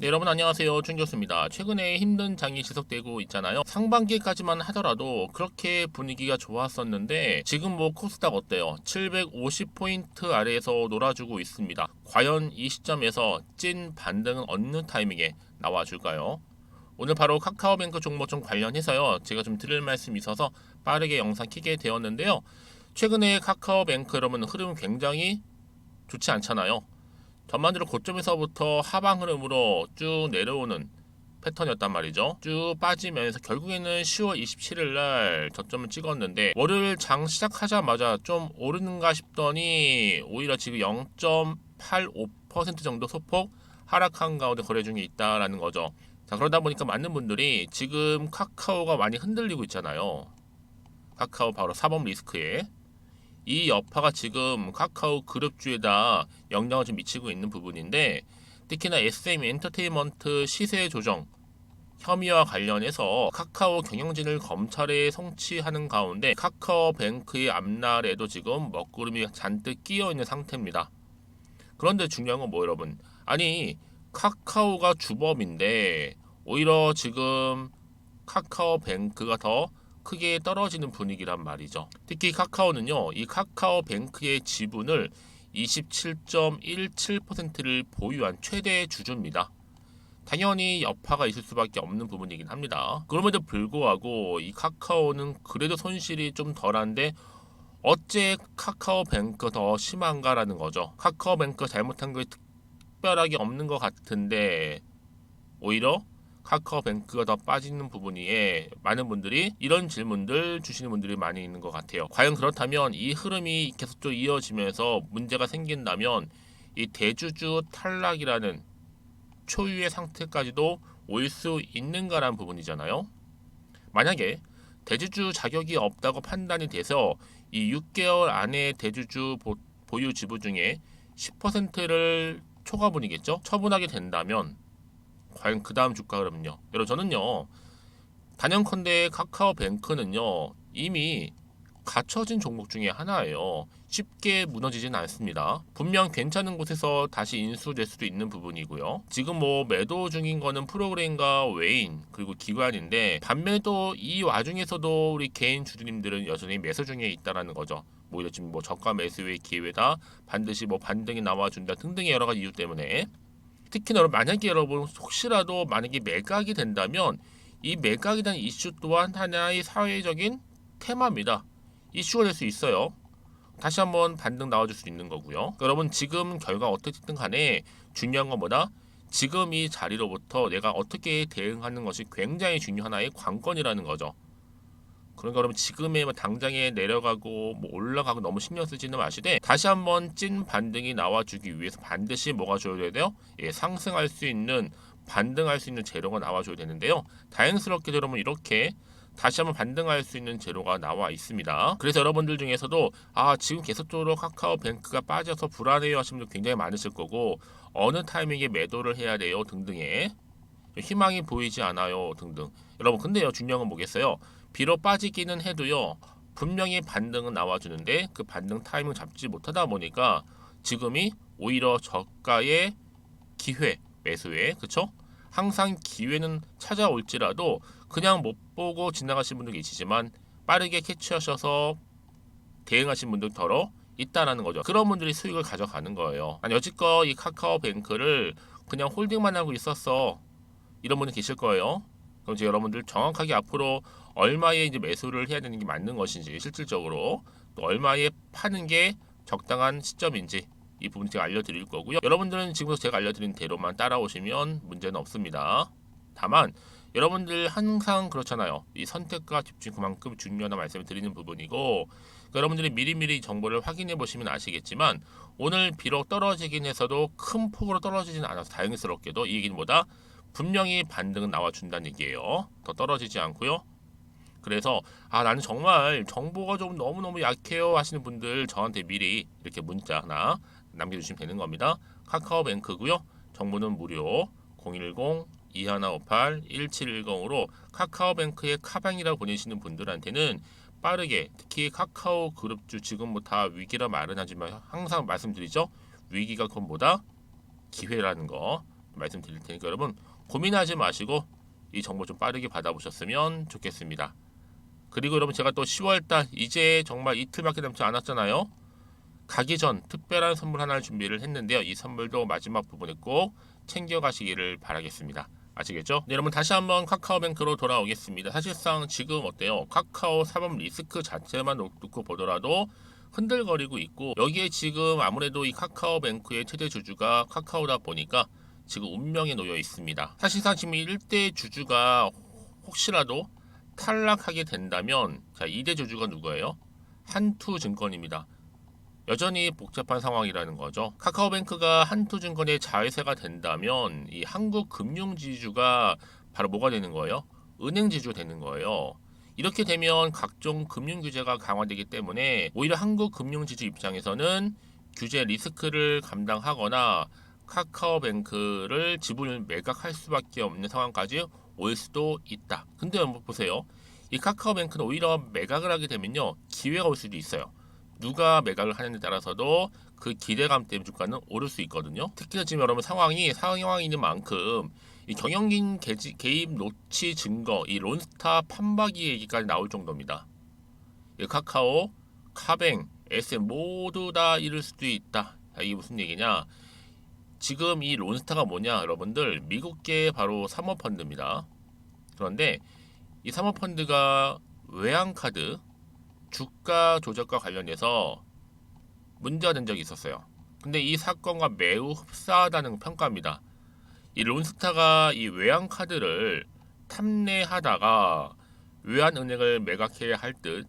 네, 여러분 안녕하세요. 준교수입니다. 최근에 힘든 장이 지속되고 있잖아요. 상반기까지만 하더라도 그렇게 분위기가 좋았었는데 지금 뭐 코스닥 어때요? 750포인트 아래에서 놀아주고 있습니다. 과연 이 시점에서 찐 반등은 어느 타이밍에 나와줄까요? 오늘 바로 카카오뱅크 종목 좀 관련해서요. 제가 좀 드릴 말씀이 있어서 빠르게 영상 켜게 되었는데요. 최근에 카카오뱅크 여러분 흐름 굉장히 좋지 않잖아요. 전반적으로 고점에서부터 하방 흐름으로 쭉 내려오는 패턴이었단 말이죠. 쭉 빠지면서 결국에는 10월 27일 날 저점을 찍었는데 월요일 장 시작하자마자 좀 오르는가 싶더니 오히려 지금 0.85% 정도 소폭 하락한 가운데 거래 중에 있다라는 거죠. 자, 그러다 보니까 많은 분들이 지금 카카오가 많이 흔들리고 있잖아요. 카카오 바로 사법 리스크에 이 여파가 지금 카카오 그룹주에다 영향을 좀 미치고 있는 부분인데 특히나 SM 엔터테인먼트 시세 조정 혐의와 관련해서 카카오 경영진을 검찰에 송치하는 가운데 카카오뱅크의 앞날에도 지금 먹구름이 잔뜩 끼어 있는 상태입니다. 그런데 중요한 건 뭐 여러분? 아니 카카오가 주범인데 오히려 지금 카카오뱅크가 더 크게 떨어지는 분위기란 말이죠. 특히 카카오는요, 이 카카오뱅크의 지분을 27.17%를 보유한 최대 주주입니다. 당연히 여파가 있을 수밖에 없는 부분이긴 합니다. 그럼에도 불구하고 이 카카오는 그래도 손실이 좀 덜한데 어째 카카오뱅크 더 심한가라는 거죠. 카카오뱅크 잘못한 게 특별하게 없는 것 같은데 오히려 카카오뱅크가 더 빠지는 부분이에 많은 분들이 이런 질문들 주시는 분들이 많이 있는 것 같아요. 과연 그렇다면 이 흐름이 계속 또 이어지면서 문제가 생긴다면 이 대주주 탈락이라는 초유의 상태까지도 올 수 있는가라는 부분이잖아요. 만약에 대주주 자격이 없다고 판단이 돼서 이 6개월 안에 대주주 보유 지분 중에 10%를 초과분이겠죠? 처분하게 된다면 과연 그 다음 주가 흐름은요? 여러분 저는요 단연컨대 카카오뱅크는요 이미 갇혀진 종목 중에 하나예요. 쉽게 무너지진 않습니다. 분명 괜찮은 곳에서 다시 인수될 수도 있는 부분이고요. 지금 뭐 매도 중인 거는 프로그램과 외인 그리고 기관인데 반면에 또 이 와중에서도 우리 개인 주주님들은 여전히 매수 중에 있다라는 거죠. 뭐 이런 지금 뭐 저가 매수의 기회다 반드시 뭐 반등이 나와준다 등등의 여러 가지 이유 때문에 특히나 만약에 여러분 혹시라도 만약에 매각이 된다면 이 매각에 대한 이슈 또한 하나의 사회적인 테마입니다. 이슈가 될 수 있어요. 다시 한번 반등 나와줄 수 있는 거고요. 여러분 지금 결과 어떻든 간에 중요한 건 뭐다? 지금 이 자리로부터 내가 어떻게 대응하는 것이 굉장히 중요한 하나의 관건이라는 거죠. 그러니까 여러분 지금의 당장에 내려가고 뭐 올라가고 너무 신경 쓰지는 마시되 다시 한번 찐 반등이 나와주기 위해서 반드시 뭐가 줘야 돼요? 예, 상승할 수 있는 반등할 수 있는 재료가 나와줘야 되는데요. 다행스럽게 여러분 이렇게 다시 한번 반등할 수 있는 재료가 나와 있습니다. 그래서 여러분들 중에서도 지금 계속적으로 카카오뱅크가 빠져서 불안해요 하시는 분들 굉장히 많으실 거고 어느 타이밍에 매도를 해야 돼요 등등의 희망이 보이지 않아요 등등. 여러분 근데요 중요한 건 뭐겠어요? 비록 빠지기는 해도요 분명히 반등은 나와주는데 그 반등 타이밍 잡지 못하다 보니까 지금이 오히려 저가의 기회 매수에 그쵸? 항상 기회는 찾아올지라도 그냥 못 보고 지나가신 분도 계시지만 빠르게 캐치하셔서 대응하신 분들 더러 있다라는 거죠. 그런 분들이 수익을 가져가는 거예요. 아니 여지껏 이 카카오뱅크를 그냥 홀딩만 하고 있었어 이런 분이 계실 거예요. 그럼 이제 여러분들 정확하게 앞으로 얼마에 이제 매수를 해야 되는 게 맞는 것인지 실질적으로 또 얼마에 파는 게 적당한 시점인지 이 부분 제가 알려드릴 거고요. 여러분들은 지금부터 제가 알려드린 대로만 따라오시면 문제는 없습니다. 다만 여러분들 항상 그렇잖아요. 이 선택과 집중 그만큼 중요하다 말씀을 드리는 부분이고 그러니까 여러분들이 미리미리 정보를 확인해 보시면 아시겠지만 오늘 비록 떨어지긴 해서도 큰 폭으로 떨어지진 않아서 다행스럽게도 이 얘기는 뭐다? 분명히 반등은 나와준다는 얘기예요. 더 떨어지지 않고요. 그래서 나는 정말 정보가 좀 너무너무 약해요 하시는 분들 저한테 미리 이렇게 문자 하나 남겨주시면 되는 겁니다. 카카오뱅크고요. 정보는 무료 010-2158-1710으로 카카오뱅크의 카방이라고 보내시는 분들한테는 빠르게 특히 카카오 그룹주 지금 뭐 다 위기라 말은 하지만 항상 말씀드리죠. 위기가 그건 뭐다? 기회라는 거 말씀드릴 테니까 여러분 고민하지 마시고 이 정보 좀 빠르게 받아보셨으면 좋겠습니다. 그리고 여러분 제가 또 10월달 이제 정말 이틀밖에 남지 않았잖아요. 가기 전 특별한 선물 하나를 준비를 했는데요. 이 선물도 마지막 부분에 꼭 챙겨가시기를 바라겠습니다. 아시겠죠? 네, 여러분 다시 한번 카카오뱅크로 돌아오겠습니다. 사실상 지금 어때요? 카카오 사법 리스크 자체만 놓고 보더라도 흔들거리고 있고 여기에 지금 아무래도 이 카카오뱅크의 최대 주주가 카카오다 보니까 지금 운명에 놓여 있습니다. 사실상 지금 1대 주주가 혹시라도 탈락하게 된다면 자 2대 주주가 누구예요? 한투증권입니다. 여전히 복잡한 상황이라는 거죠. 카카오뱅크가 한투증권의 자회사가 된다면 이 한국금융지주가 바로 뭐가 되는 거예요? 은행지주 되는 거예요. 이렇게 되면 각종 금융규제가 강화되기 때문에 오히려 한국금융지주 입장에서는 규제 리스크를 감당하거나 카카오뱅크를 지분을 매각할 수밖에 없는 상황까지 올 수도 있다. 근데 한번 보세요. 이 카카오뱅크는 오히려 매각을 하게 되면요 기회가 올 수도 있어요. 누가 매각을 하느냐에 따라서도 그 기대감 때문에 주가는 오를 수 있거든요. 특히나 지금 여러분 상황인 만큼 이 경영진 개입 노치 증거, 이 론스타 판박이 얘기까지 나올 정도입니다. 이 카카오, 카뱅, SM 모두 다 잃을 수도 있다. 이게 무슨 얘기냐? 지금 이 론스타가 뭐냐, 여러분들 미국계 바로 사모펀드입니다. 그런데 이 사모펀드가 외환카드 주가 조작과 관련해서 문제가 된 적이 있었어요. 근데 이 사건과 매우 흡사하다는 평가입니다. 이 론스타가 이 외환카드를 탐내하다가 외환은행을 매각해야 할 듯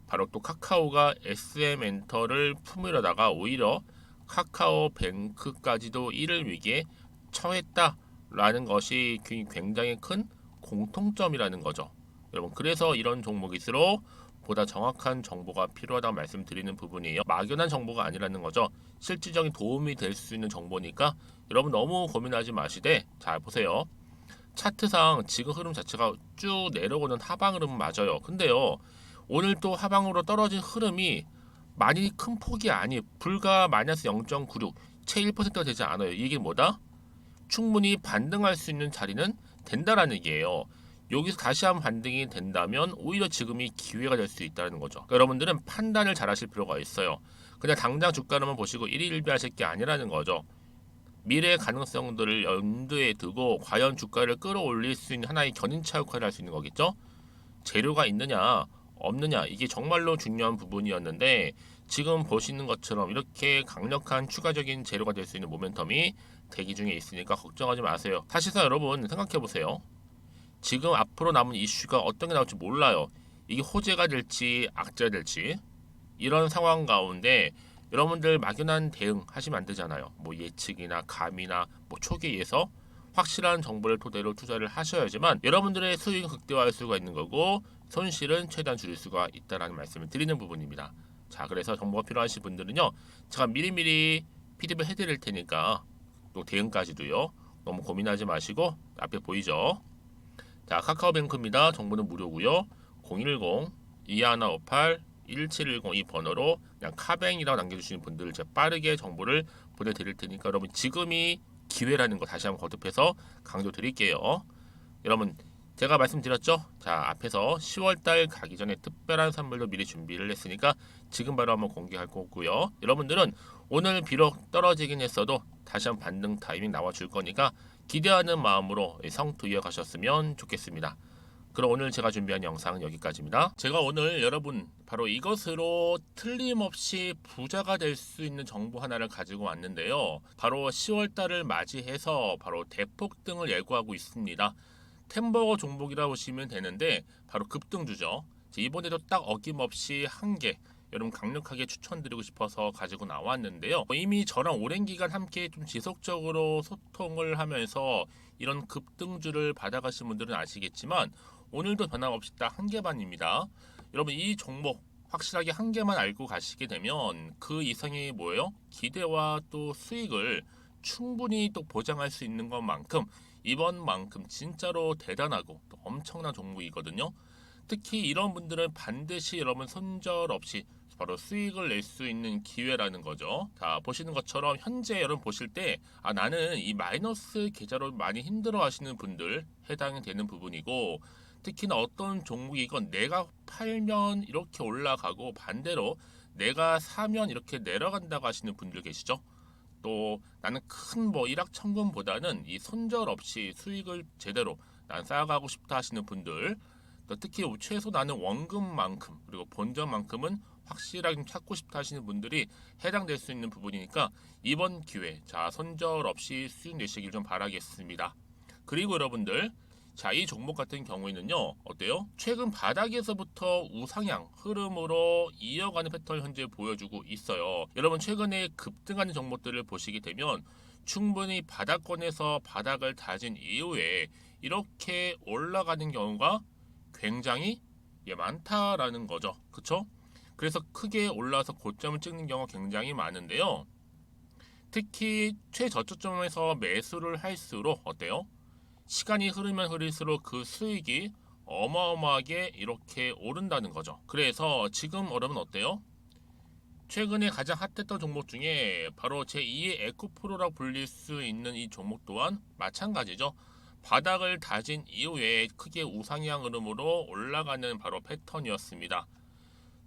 바로 또 카카오가 SM엔터를 품으려다가 오히려 카카오뱅크까지도 이를 위기에 처했다라는 것이 굉장히 큰 공통점이라는 거죠. 여러분 그래서 이런 종목일수록 보다 정확한 정보가 필요하다고 말씀드리는 부분이에요. 막연한 정보가 아니라는 거죠. 실질적인 도움이 될 수 있는 정보니까 여러분 너무 고민하지 마시되 잘 보세요. 차트상 지금 흐름 자체가 쭉 내려오는 하방 흐름 맞아요. 근데요 오늘 또 하방으로 떨어진 흐름이 많이 큰 폭이 아니 불과 마이너스 0.96 채 1%가 되지 않아요. 이게 뭐다? 충분히 반등할 수 있는 자리는 된다라는 얘기예요. 여기서 다시 한번 반등이 된다면 오히려 지금이 기회가 될 수 있다는 거죠. 그러니까 여러분들은 판단을 잘 하실 필요가 있어요. 그냥 당장 주가로만 보시고 일희일비하실 게 아니라는 거죠. 미래의 가능성들을 염두에 두고 과연 주가를 끌어올릴 수 있는 하나의 견인차 역할을 할 수 있는 거겠죠. 재료가 있느냐 없느냐 이게 정말로 중요한 부분이었는데 지금 보시는 것처럼 이렇게 강력한 추가적인 재료가 될 수 있는 모멘텀이 대기 중에 있으니까 걱정하지 마세요. 사실상 여러분 생각해 보세요. 지금 앞으로 남은 이슈가 어떤 게 나올지 몰라요. 이게 호재가 될지 악재가 될지 이런 상황 가운데 여러분들 막연한 대응 하시면 안 되잖아요. 뭐 예측이나 감이나 뭐 초기에서 확실한 정보를 토대로 투자를 하셔야지만 여러분들의 수익은 극대화할 수가 있는 거고 손실은 최대한 줄일 수가 있다는 말씀을 드리는 부분입니다. 자 그래서 정보가 필요하신 분들은요 제가 미리미리 피드백 해드릴 테니까 또 대응까지도요 너무 고민하지 마시고 앞에 보이죠? 자 카카오뱅크입니다. 정보는 무료고요. 010-2158-1710 이 번호로 그냥 카뱅이라고 남겨주시는 분들을 제가 빠르게 정보를 보내드릴 테니까 여러분 지금이 기회라는 거 다시 한번 거듭해서 강조 드릴게요. 여러분 제가 말씀드렸죠? 자 앞에서 10월달 가기 전에 특별한 선물도 미리 준비를 했으니까 지금 바로 한번 공개할 거고요. 여러분들은 오늘 비록 떨어지긴 했어도 다시 한번 반등 타이밍 나와줄 거니까 기대하는 마음으로 성투 이어가셨으면 좋겠습니다. 그럼 오늘 제가 준비한 영상은 여기까지입니다. 제가 오늘 여러분 바로 이것으로 틀림없이 부자가 될 수 있는 정보 하나를 가지고 왔는데요. 바로 10월달을 맞이해서 바로 대폭등을 예고하고 있습니다. 템버거 종목이라고 보시면 되는데 바로 급등주죠. 이번에도 딱 어김없이 한 개 여러분 강력하게 추천드리고 싶어서 가지고 나왔는데요. 이미 저랑 오랜 기간 함께 좀 지속적으로 소통을 하면서 이런 급등주를 받아가신 분들은 아시겠지만 오늘도 변함없이 딱 한 개만입니다. 여러분 이 종목 확실하게 한 개만 알고 가시게 되면 그 이상이 뭐예요? 기대와 또 수익을 충분히 또 보장할 수 있는 것만큼 이번만큼 진짜로 대단하고 또 엄청난 종목이거든요. 특히 이런 분들은 반드시 여러분 손절 없이 바로 수익을 낼 수 있는 기회라는 거죠. 자, 보시는 것처럼 현재 여러분 보실 때 나는 이 마이너스 계좌로 많이 힘들어 하시는 분들 해당이 되는 부분이고, 특히나 어떤 종목이건 내가 팔면 이렇게 올라가고 반대로 내가 사면 이렇게 내려간다고 하시는 분들 계시죠. 또 나는 큰 뭐 일확천금보다는 이 손절 없이 수익을 제대로 난 쌓아가고 싶다 하시는 분들, 또 특히 최소 나는 원금만큼 그리고 본전만큼은 확실하게 좀 찾고 싶다 하시는 분들이 해당될 수 있는 부분이니까 이번 기회 자 손절 없이 수익 내시길 좀 바라겠습니다. 그리고 여러분들, 자, 이 종목 같은 경우에는요, 어때요? 최근 바닥에서부터 우상향 흐름으로 이어가는 패턴을 현재 보여주고 있어요. 여러분, 최근에 급등하는 종목들을 보시게 되면 충분히 바닥권에서 바닥을 다진 이후에 이렇게 올라가는 경우가 굉장히 많다라는 거죠. 그쵸? 그래서 크게 올라서 고점을 찍는 경우가 굉장히 많은데요. 특히 최저점에서 매수를 할수록 어때요? 시간이 흐르면 흐를수록 그 수익이 어마어마하게 이렇게 오른다는 거죠. 그래서 지금 여러분 어때요? 최근에 가장 핫했던 종목 중에 바로 제2의 에코프로라고 불릴 수 있는 이 종목 또한 마찬가지죠. 바닥을 다진 이후에 크게 우상향 흐름으로 올라가는 바로 패턴이었습니다.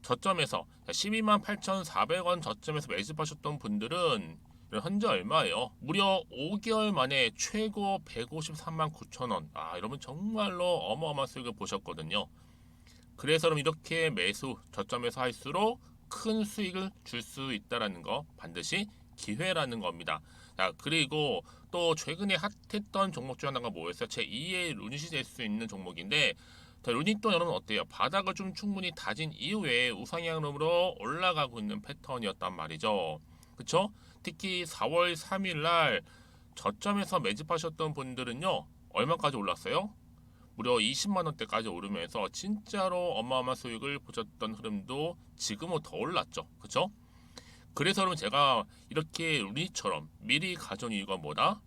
저점에서 128,400원 저점에서 매집하셨던 분들은 현재 얼마예요? 무려 5개월 만에 최고 153만 9천 원. 여러분 정말로 어마어마한 수익을 보셨거든요. 그래서 여러분 이렇게 매수 저점에서 할수록 큰 수익을 줄 수 있다는 거 반드시 기회라는 겁니다. 자, 그리고 또 최근에 핫했던 종목 중 하나가 뭐였어요? 제2의 루닛이 될 수 있는 종목인데, 자, 루닛도 여러분 어때요? 바닥을 좀 충분히 다진 이후에 우상향으로 올라가고 있는 패턴이었단 말이죠. 그쵸? 특히 4월 3일 날 저점에서 매집하셨던 분들은요, 얼마까지 올랐어요? 무려 20만 원대까지 오르면서 진짜로 어마어마한 수익을 보셨던 흐름도 지금은 더 올랐죠. 그쵸? 그래서 여러분 제가 이렇게 루닛처럼 미리 가져온 이유가 뭐다?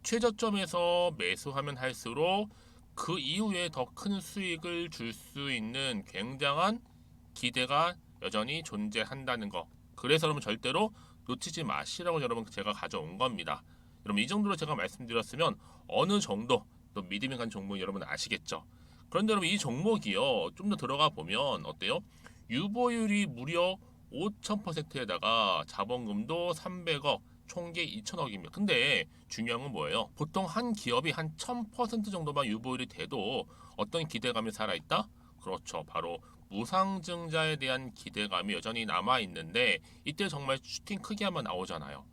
최저점에서 매수하면 할수록 그 이후에 더 큰 수익을 줄 수 있는 굉장한 기대가 여전히 존재한다는 거. 그래서 여러분 절대로 놓치지 마시라고 여러분 제가 가져온 겁니다. 여러분 이 정도로 제가 말씀드렸으면 어느 정도 또 믿음이 간 종목 여러분 아시겠죠? 그런데 여러분 이 종목이요, 좀 더 들어가 보면 어때요? 유보율이 무려 5,000%에다가 자본금도 300억, 총계 2천억입니다. 근데 중요한 건 뭐예요? 보통 한 기업이 한 1000% 정도만 유보율이 돼도 어떤 기대감이 살아있다? 그렇죠. 바로 무상증자에 대한 기대감이 여전히 남아있는데, 이때 정말 슈팅 크게 한번 나오잖아요.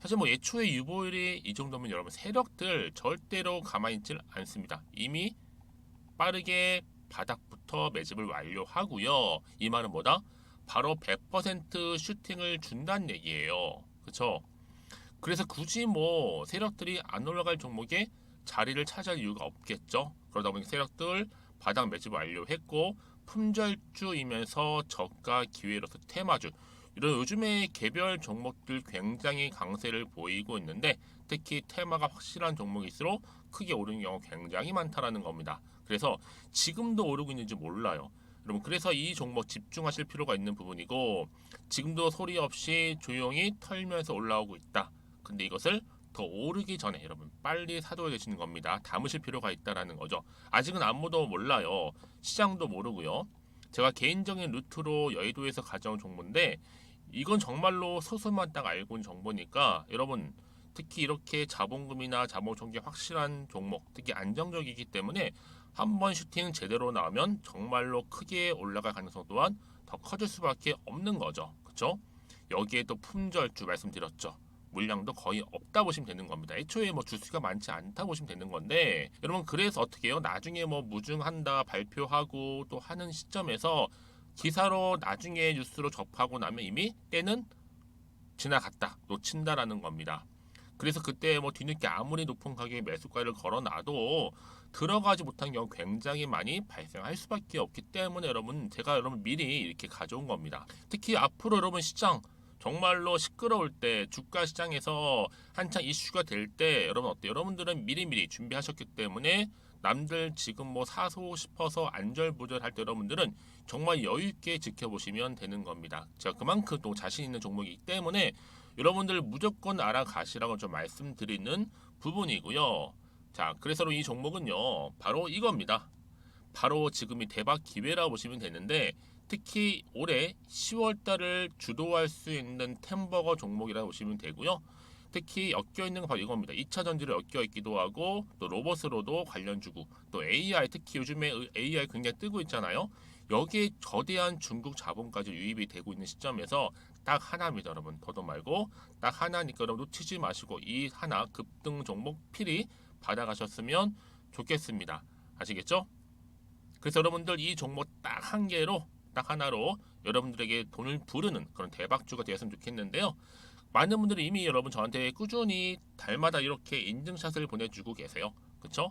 사실 뭐 예초에 유보율이 이 정도면 여러분 세력들 절대로 가만히 있질 않습니다. 이미 빠르게 바닥부터 매집을 완료하고요. 이 말은 뭐다? 바로 100% 슈팅을 준다는 얘기예요. 그렇죠? 그래서 굳이 뭐 세력들이 안 올라갈 종목에 자리를 차지할 이유가 없겠죠. 그러다 보니 세력들 바닥 매집 완료했고, 품절주이면서 저가 기회로서 테마주, 이런 요즘에 개별 종목들 굉장히 강세를 보이고 있는데, 특히 테마가 확실한 종목일수록 크게 오르는 경우 굉장히 많다라는 겁니다. 그래서 지금도 오르고 있는지 몰라요. 여러분 그래서 이 종목 집중하실 필요가 있는 부분이고, 지금도 소리 없이 조용히 털면서 올라오고 있다. 근데 이것을 더 오르기 전에 여러분 빨리 사둬야 되시는 겁니다. 담으실 필요가 있다라는 거죠. 아직은 아무도 몰라요. 시장도 모르고요. 제가 개인적인 루트로 여의도에서 가져온 정보인데, 이건 정말로 소수만 딱 알고 있는 정보니까 여러분 특히 이렇게 자본금이나 자본총계 확실한 종목, 특히 안정적이기 때문에 한번 슈팅 제대로 나오면 정말로 크게 올라갈 가능성 또한 더 커질 수밖에 없는 거죠. 그렇죠? 여기에 또 품절주 말씀드렸죠. 물량도 거의 없다 보시면 되는 겁니다. 애초에 뭐 주수가 많지 않다 보시면 되는 건데, 여러분 그래서 어떻게 해요? 나중에 뭐 무증한다 발표하고 또 하는 시점에서 기사로 나중에 뉴스로 접하고 나면 이미 때는 지나갔다, 놓친다라는 겁니다. 그래서 그때 뭐 뒤늦게 아무리 높은 가격에 매수가를 걸어놔도 들어가지 못한 경우 굉장히 많이 발생할 수밖에 없기 때문에 여러분 제가 여러분 미리 이렇게 가져온 겁니다. 특히 앞으로 여러분 시장 정말로 시끄러울 때 주가 시장에서 한창 이슈가 될 때 여러분 어때요? 여러분들은 미리미리 준비하셨기 때문에 남들 지금 뭐 사고 싶어서 안절부절할 때 여러분들은 정말 여유 있게 지켜보시면 되는 겁니다. 제가 그만큼 또 자신 있는 종목이기 때문에 여러분들 무조건 알아가시라고 좀 말씀드리는 부분이고요. 자, 그래서 이 종목은요, 바로 이겁니다. 바로 지금이 대박 기회라고 보시면 되는데 특히 올해 10월 달을 주도할 수 있는 템버거 종목이라고 보시면 되고요. 특히 엮여 있는 건 바로 이겁니다. 2차 전지를 엮여 있기도 하고 또 로봇으로도 관련 주고 또 AI 특히 요즘에 AI 굉장히 뜨고 있잖아요. 여기에 거대한 중국 자본까지 유입이 되고 있는 시점에서 딱 하나입니다, 여러분. 더도 말고 딱 하나니까 여러분 놓치지 마시고 이 하나 급등 종목 필히 받아가셨으면 좋겠습니다. 아시겠죠? 그래서 여러분들 이 종목 딱 한 개로 딱 하나로 여러분들에게 돈을 부르는 그런 대박주가 되었으면 좋겠는데요. 많은 분들이 이미 여러분 저한테 꾸준히 달마다 이렇게 인증샷을 보내주고 계세요. 그쵸?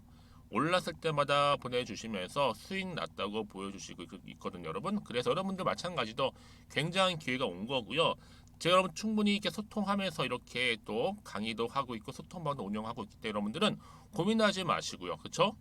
올랐을 때마다 보내주시면서 수익 났다고 보여주시고 있거든요, 여러분. 그래서 여러분들 마찬가지도 굉장한 기회가 온 거고요. 제가 여러분 충분히 이렇게 소통하면서 이렇게 또 강의도 하고 있고 소통방도 운영하고 있기 때문에 여러분들은 고민하지 마시고요. 그쵸?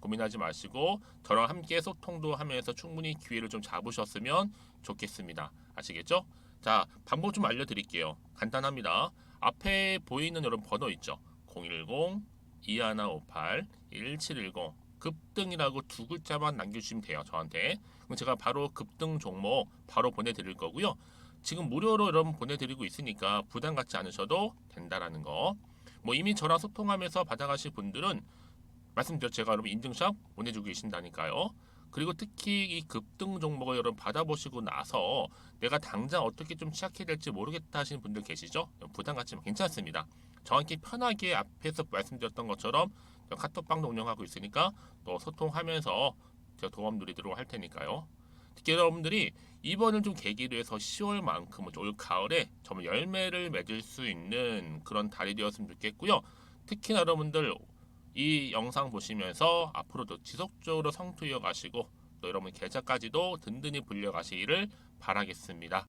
고민하지 마시고 저랑 함께 소통도 하면서 충분히 기회를 좀 잡으셨으면 좋겠습니다. 아시겠죠? 자, 방법 좀 알려드릴게요. 간단합니다. 앞에 보이는 여러분 번호 있죠? 010-2158-1710 급등이라고 두 글자만 남겨주시면 돼요. 저한테. 그럼 제가 바로 급등 종목 바로 보내드릴 거고요. 지금 무료로 여러분 보내드리고 있으니까 부담 갖지 않으셔도 된다라는 거. 뭐 이미 저랑 소통하면서 받아가실 분들은 말씀드렸죠. 제가 여러분 인증샷 보내주고 계신다니까요. 그리고 특히 이 급등 종목을 여러분 받아보시고 나서 내가 당장 어떻게 좀 시작해야 될지 모르겠다 하시는 분들 계시죠? 부담 갖지만 괜찮습니다. 저한테 편하게 앞에서 말씀드렸던 것처럼 카톡방도 운영하고 있으니까 또 소통하면서 제가 도움 드리도록 할 테니까요. 특히 여러분들이 이번을 좀 계기로 해서 10월만큼은 올 가을에 정말 열매를 맺을 수 있는 그런 달이 되었으면 좋겠고요. 특히나 여러분들 이 영상 보시면서 앞으로도 지속적으로 성투 이어가시고 또 여러분 계좌까지도 든든히 불려가시기를 바라겠습니다.